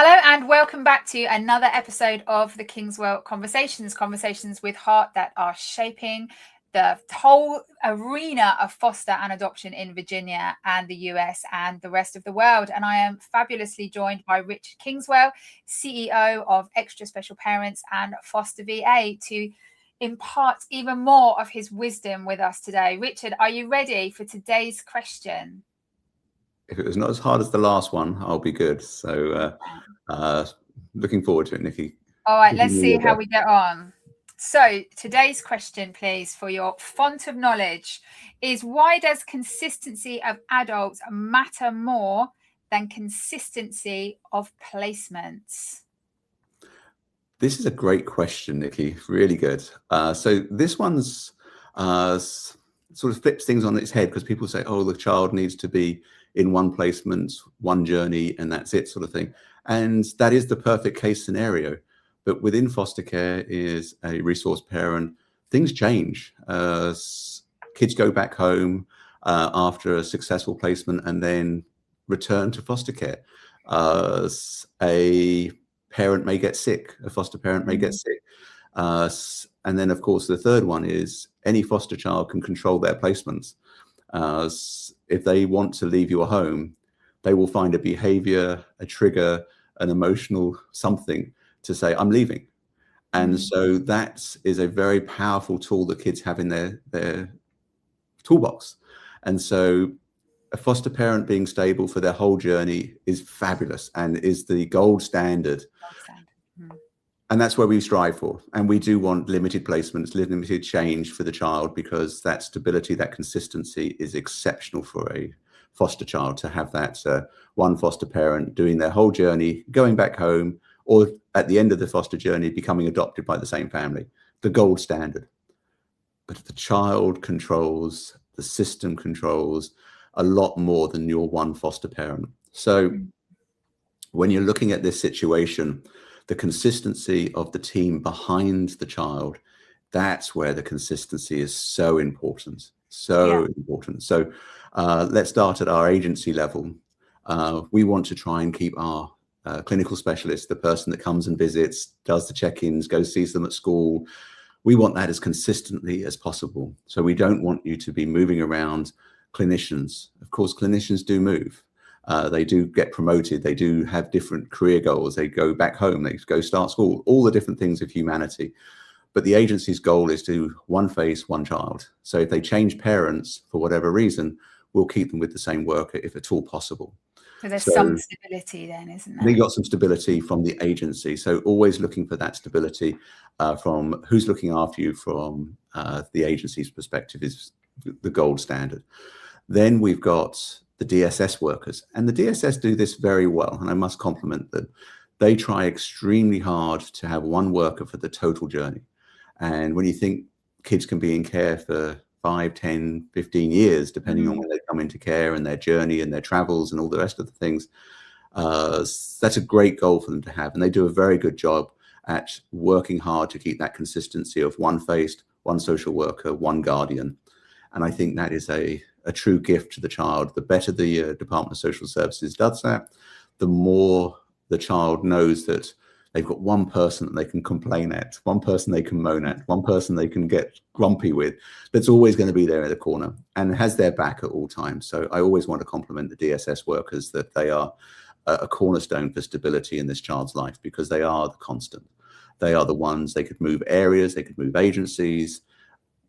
Hello and welcome back to another episode of the Kingswell Conversations, conversations with heart that are shaping the whole arena of foster and adoption in Virginia and the US and the rest of the world. And I am fabulously joined by Richard Kingswell, CEO of Extra Special Parents and Foster VA, to impart even more of his wisdom with us today. Richard, are you ready for today's question? If it was not as hard as the last one, I'll be good. So looking forward to it, Nikki. All right, let's see how we get on. So today's question, please, for your font of knowledge is: why does consistency of adults matter more than consistency of placements? This is a great question, Nikki. Really good. So this one's sort of flips things on its head, because people say, oh, the child needs to be in one placement, one journey, and that's it, sort of thing. And that is the perfect case scenario. But within foster care is a resource parent. Things change. Kids go back home after a successful placement and then return to foster care. A parent may get sick. A foster parent may get sick. And then, of course, the third one is any foster child can control their placements. If they want to leave your home, they will find a behavior, a trigger, an emotional something to say, I'm leaving. And so that is a very powerful tool that kids have in their toolbox. And so a foster parent being stable for their whole journey is fabulous and is the gold standard. And that's where we strive for. And we do want limited placements, limited change for the child, because that stability, that consistency is exceptional for a foster child to have that one foster parent doing their whole journey, going back home, or at the end of the foster journey, becoming adopted by the same family, the gold standard. But the child controls, the system controls a lot more than your one foster parent. So when you're looking at this situation, the consistency of the team behind the child, that's where the consistency is so important, important. So let's start at our agency level. We want to try and keep our clinical specialist, the person that comes and visits, does the check-ins, goes, sees them at school. We want that as consistently as possible. So we don't want you to be moving around clinicians. Of course, clinicians do move. They do get promoted. They do have different career goals. They go back home. They go start school, all the different things of humanity. But the agency's goal is to one face, one child. So if they change parents for whatever reason, we'll keep them with the same worker if at all possible. So there's some stability then, isn't there? They got some stability from the agency. So always looking for that stability from who's looking after you from the agency's perspective is the gold standard. Then we've got the DSS workers, and the DSS do this very well, and I must compliment them. They try extremely hard to have one worker for the total journey. And when you think kids can be in care for 5, 10, 15 years, depending on when they come into care and their journey and their travels and all the rest of the things, that's a great goal for them to have. And they do a very good job at working hard to keep that consistency of one face, one social worker, one guardian. And I think that is a true gift to the child. The better the Department of Social Services does that, the more the child knows that they've got one person that they can complain at, one person they can moan at, one person they can get grumpy with, that's always going to be there in the corner and has their back at all times. So I always want to compliment the DSS workers that they are a cornerstone for stability in this child's life, because they are the constant. They are the ones, they could move areas, they could move agencies,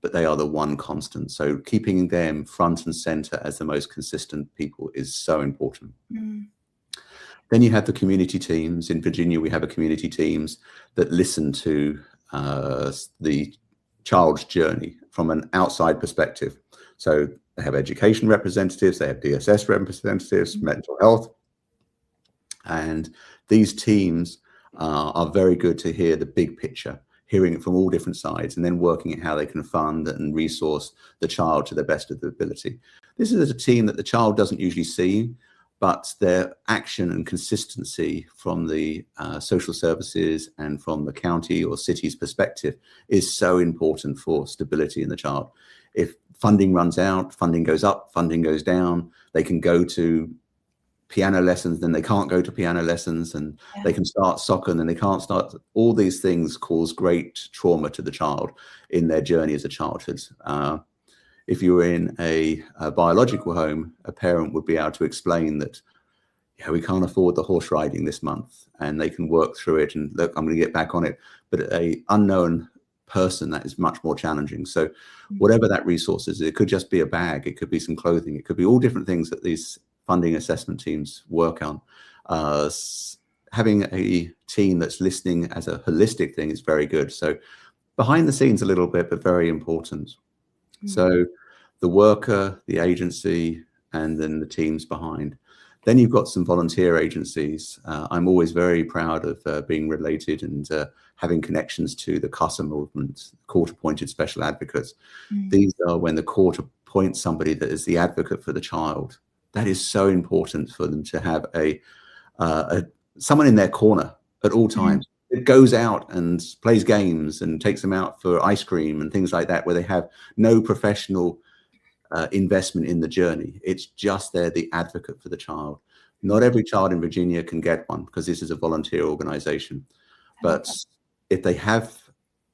but they are the one constant. So keeping them front and center as the most consistent people is so important. Then you have the community teams. In Virginia, we have community teams that listen to the child's journey from an outside perspective. So they have education representatives, they have DSS representatives, mental health. And these teams are very good to hear the big picture, hearing it from all different sides, and then working at how they can fund and resource the child to the best of their ability. This is a team that the child doesn't usually see, but their action and consistency from the social services and from the county or city's perspective is so important for stability in the child. If funding runs out, funding goes up, funding goes down, they can go to piano lessons, then they can't go to piano lessons, and they can start soccer and then they can't start. All these things cause great trauma to the child in their journey as a childhood. If you were in a biological home, a parent would be able to explain that, yeah, we can't afford the horse riding this month, and they can work through it and look, I'm going to get back on it. But a unknown person, that is much more challenging. So whatever that resource is, it could just be a bag, it could be some clothing, it could be all different things that these funding assessment teams work on. Having a team that's listening as a holistic thing is very good. So behind the scenes a little bit, but very important. So the worker, the agency, and then the teams behind. Then you've got some volunteer agencies. I'm always very proud of being related and having connections to the CASA movement, court-appointed special advocates. These are when the court appoints somebody that is the advocate for the child. That is so important for them to have someone in their corner at all times. It goes out and plays games and takes them out for ice cream and things like that, where they have no professional investment in the journey. It's just they're the advocate for the child. Not every child in Virginia can get one because this is a volunteer organization. But if they have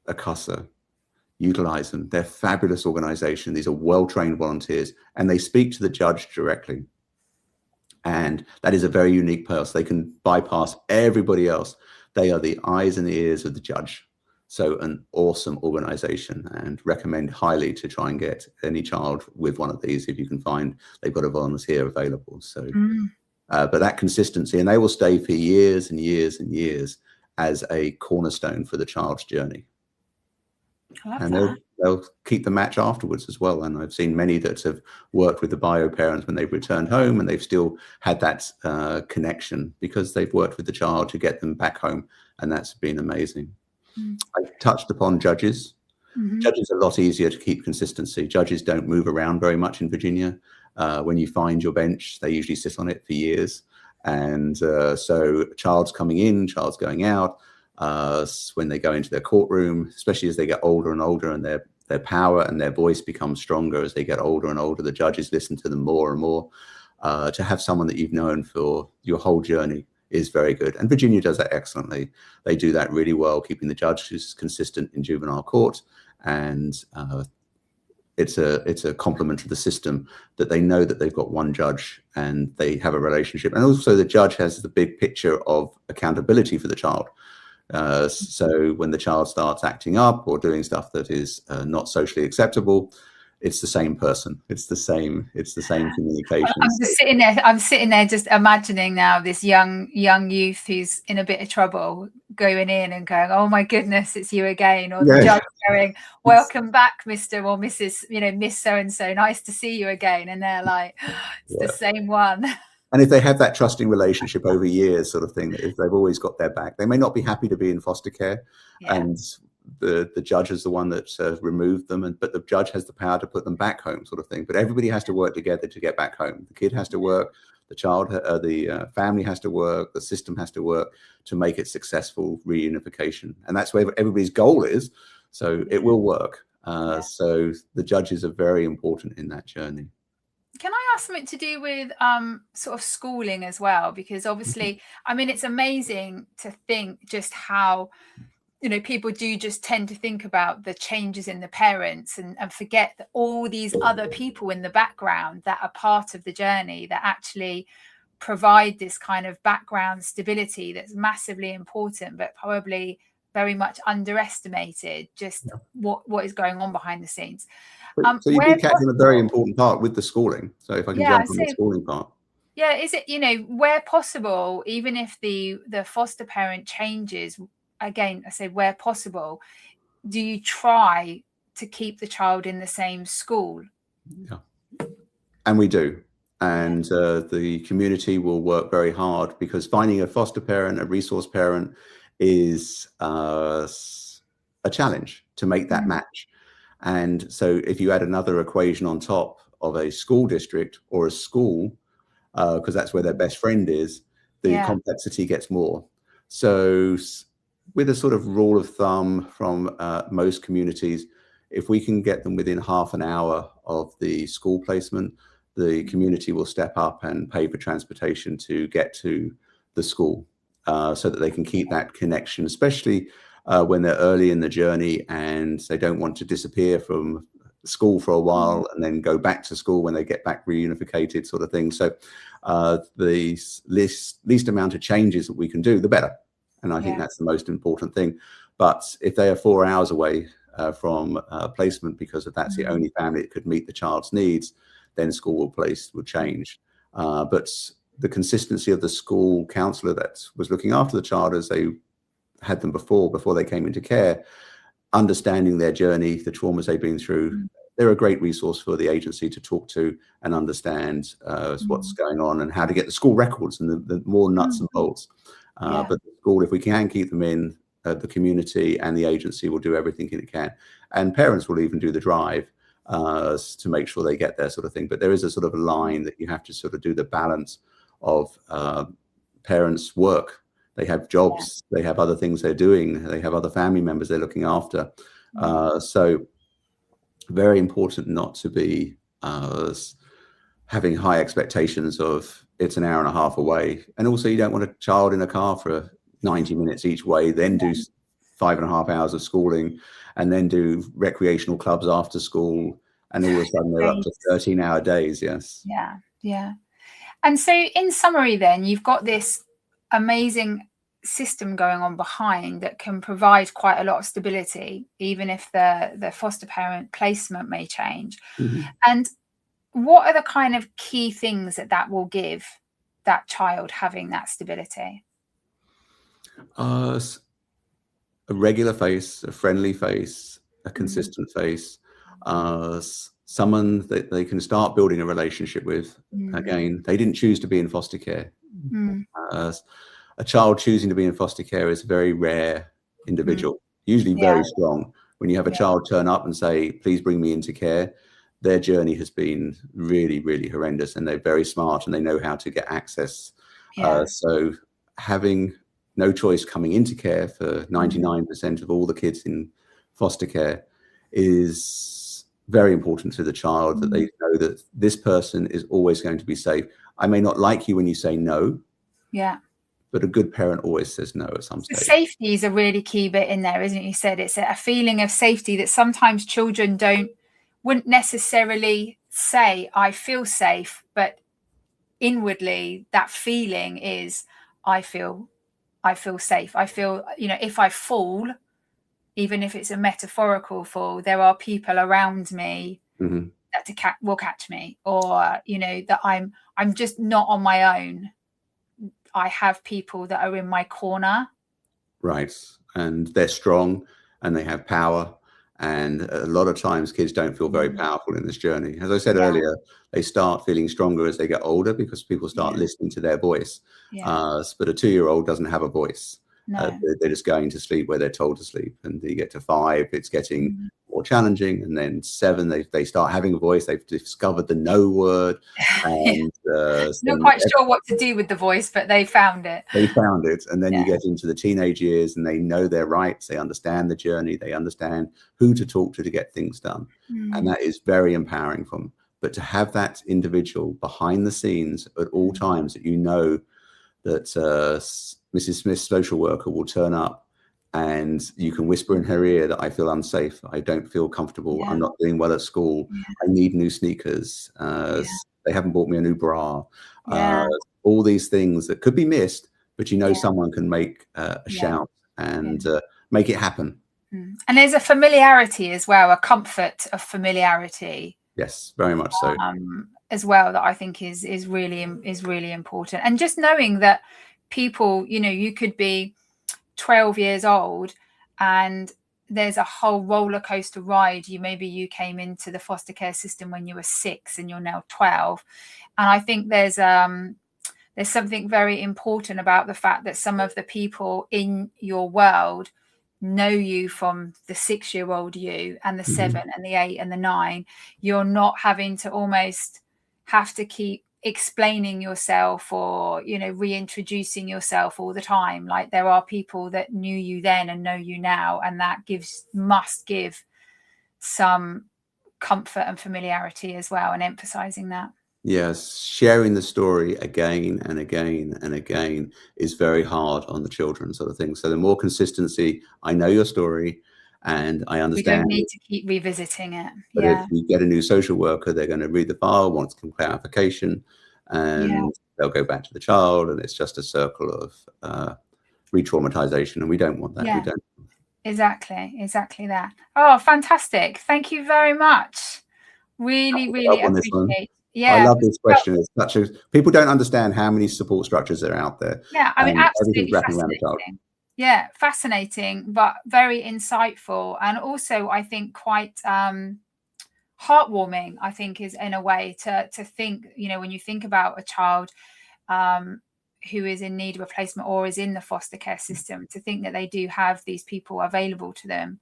a CASA, utilize them. They're a fabulous organization. These are well-trained volunteers, and they speak to the judge directly. And that is a very unique person. They can bypass everybody else. They are the eyes and the ears of the judge. So an awesome organization, and recommend highly to try and get any child with one of these if you can find they've got a volunteer available. So, but that consistency, and they will stay for years and years and years as a cornerstone for the child's journey. And they'll keep the match afterwards as well. And I've seen many that have worked with the bio parents when they've returned home, and they've still had that connection because they've worked with the child to get them back home. And that's been amazing. I touched upon judges. Judges are a lot easier to keep consistency. Judges don't move around very much in Virginia. When you find your bench, they usually sit on it for years. And so child's coming in, child's going out. When they go into their courtroom, especially as they get older and older, and their power and their voice becomes stronger as they get older and older, the judges listen to them more and more. To have someone that you've known for your whole journey is very good. And Virginia does that excellently. They do that really well, keeping the judges consistent in juvenile court. And it's a compliment to the system that they know that they've got one judge and they have a relationship. And also the judge has the big picture of accountability for the child. So when the child starts acting up or doing stuff that is not socially acceptable, it's the same person. It's the same communication. I'm sitting there just imagining now this young youth who's in a bit of trouble going in and going, "Oh my goodness, it's you again," or the judge going, "Welcome back, Mr. or Mrs. Miss so and so, nice to see you again," and they're like, "It's the same one." And if they have that trusting relationship over years, sort of thing, if they've always got their back, they may not be happy to be in foster care, and the judge is the one that removed them, but the judge has the power to put them back home, sort of thing. But everybody has to work together to get back home. The kid has to work, the child, the family has to work, the system has to work to make it successful reunification, and that's where everybody's goal is. So it will work. So the judges are very important in that journey. Can I ask something to do with sort of schooling as well? Because obviously, I mean, it's amazing to think just how, people do just tend to think about the changes in the parents and forget that all these other people in the background that are part of the journey that actually provide this kind of background stability that's massively important, but probably very much underestimated, just what is going on behind the scenes. So you did catch on a very important part with the schooling. So if I can jump on the schooling part. Yeah, is it, where possible, even if the foster parent changes, again, I say where possible, do you try to keep the child in the same school? Yeah, and we do. And the community will work very hard, because finding a foster parent, a resource parent, is a challenge to make that match. And so if you add another equation on top of a school district or a school, because that's where their best friend is, the complexity gets more. So with a sort of rule of thumb from most communities, if we can get them within half an hour of the school placement, the community will step up and pay for transportation to get to the school, so that they can keep that connection, especially when they're early in the journey and they don't want to disappear from school for a while and then go back to school when they get back reunificated, sort of thing. So the least amount of changes that we can do, the better. And I think that's the most important thing. But if they are 4 hours away from placement, because if that's the only family that could meet the child's needs, then school place will change. But the consistency of the school counsellor that was looking after the child as they had them before they came into care, understanding their journey, the traumas they've been through, they're a great resource for the agency to talk to and understand what's going on and how to get the school records and the more nuts and bolts. But the school, if we can keep them in, the community and the agency will do everything it can. And parents will even do the drive to make sure they get there, sort of thing. But there is a sort of a line that you have to sort of do the balance of parents' work. They have jobs, they have other things they're doing, they have other family members they're looking after. So very important not to be having high expectations of it's an hour and a half away. And also you don't want a child in a car for 90 minutes each way, then do 5.5 hours of schooling and then do recreational clubs after school. And all of a sudden they're up to 13-hour days. Yes. Yeah. And so in summary, then you've got this amazing system going on behind that can provide quite a lot of stability, even if the foster parent placement may change. And what are the kind of key things that will give that child having that stability? A regular face, a friendly face, a consistent face, someone that they can start building a relationship with. Again, they didn't choose to be in foster care. A child choosing to be in foster care is a very rare individual, usually very strong. When you have a child turn up and say, please bring me into care, their journey has been really, really horrendous, and they're very smart and they know how to get access. So having no choice coming into care for 99% of all the kids in foster care is very important to the child, that they know that this person is always going to be safe. I may not like you when you say no. But a good parent always says no at some stage. Safety is a really key bit in there, isn't it? You said it's a feeling of safety that sometimes children wouldn't necessarily say, I feel safe, but inwardly that feeling is, I feel safe. I feel, if I fall, even if it's a metaphorical fall, there are people around me that will catch me, or, that I'm just not on my own. I have people that are in my corner. Right. And they're strong and they have power. And a lot of times kids don't feel very powerful in this journey. As I said earlier, they start feeling stronger as they get older because people start listening to their voice. But a 2-year-old doesn't have a voice. They're just going to sleep where they're told to sleep. And you get to 5, it's getting more challenging. And then 7, they start having a voice. They've discovered the no word. And not quite sure what to do with the voice, but they found it. And then you get into the teenage years and they know their rights. They understand the journey. They understand who to talk to get things done. And that is very empowering for them. But to have that individual behind the scenes at all times, that that Mrs. Smith's social worker will turn up and you can whisper in her ear that I feel unsafe, I don't feel comfortable, I'm not doing well at school, I need new sneakers, they haven't bought me a new bra, all these things that could be missed, but someone can make a shout and make it happen. And there's a familiarity as well, a comfort of familiarity. Yes, very much so. As well, that I think is really important. And just knowing that people, you could be 12 years old and there's a whole roller coaster ride. Maybe you came into the foster care system when you were 6 and you're now 12. And I think there's something very important about the fact that some of the people in your world know you from the 6-year-old you and the 7 and the 8 and the 9. You're not having to almost have to keep explaining yourself or reintroducing yourself all the time. Like, there are people that knew you then and know you now, and that must give some comfort and familiarity as well, and emphasizing that. Yes, sharing the story again and again and again is very hard on the children, sort of thing. So the more consistency, I know your story and I We don't understand need it. to keep revisiting it. But if Yeah. you get a new social worker, they're going to read the file, want some clarification, Yeah. and they'll go back to the child, and it's just a circle of re-traumatization, and we don't want that. We Yeah. don't. Exactly that. Oh, fantastic. Thank you very much. Really, really Help on this one. appreciate. I Yeah. love this Well, question. It's such a people don't understand how many support structures are out there, yeah, I mean, and everything's absolutely wrapping around the child. fascinating. Yeah, fascinating, but very insightful. And also, I think quite heartwarming, I think, is in a way to think, when you think about a child um, who is in need of replacement or is in the foster care system, to think that they do have these people available to them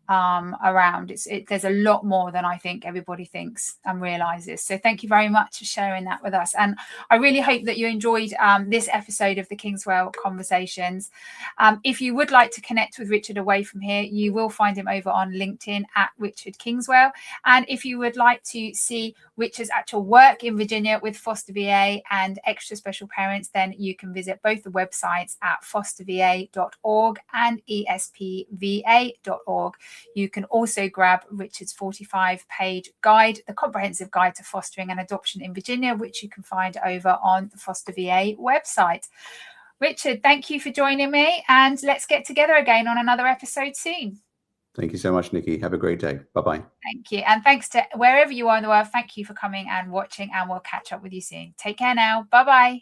around. There's a lot more than I think everybody thinks and realizes. So thank you very much for sharing that with us. And I really hope that you enjoyed this episode of the Kingswell Conversations. If you would like to connect with Richard away from here, you will find him over on LinkedIn at Richard Kingswell. And if you would like to see Richard's actual work in Virginia with foster VA and extra special parents, then you can visit both the websites at fosterva.org and espva.org. You can also grab Richard's 45-page guide, the comprehensive guide to fostering and adoption in Virginia, which you can find over on the Foster VA website. Richard, thank you for joining me, and let's get together again on another episode soon. Thank you so much, Nikki. Have a great day. Bye-bye. Thank you. And thanks to wherever you are in the world, thank you for coming and watching, and we'll catch up with you soon. Take care now. Bye-bye.